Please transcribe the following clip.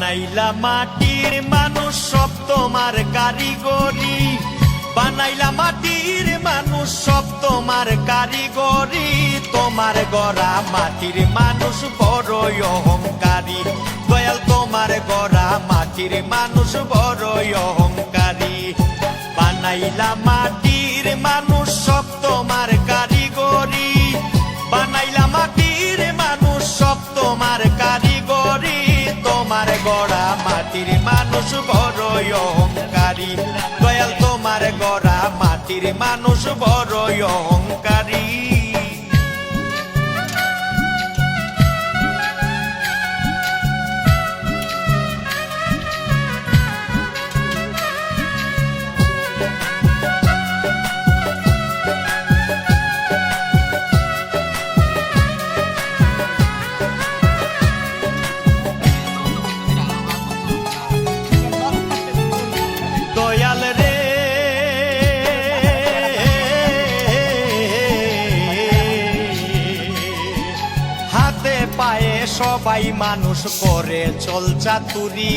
বানাইলা মাটির মানুষ সব তোমার কারিগরি, বানাইলা মাটির মানুষ সব তোমার কারিগরি। তোমার গড়া মাটির মানুষ বড়ই অহংকারী, দয়াল তোমার গড়া মাটির মানুষ বড়ই অহংকারী। বানাইলা মাটির মানুষ সব তোমার কারিগরি, বানাইলা মাটির মানুষ সব তোমার কারিগরি। তোমার গড়া মাটির মানুষ বড়ই অহংকারী, দয়াল তোমার গড়া মাটির মানুষ বড়ই অহংকারী। দয়াল রে হাতে পায়ে সবাই মানুষ করে চল চাতুরি,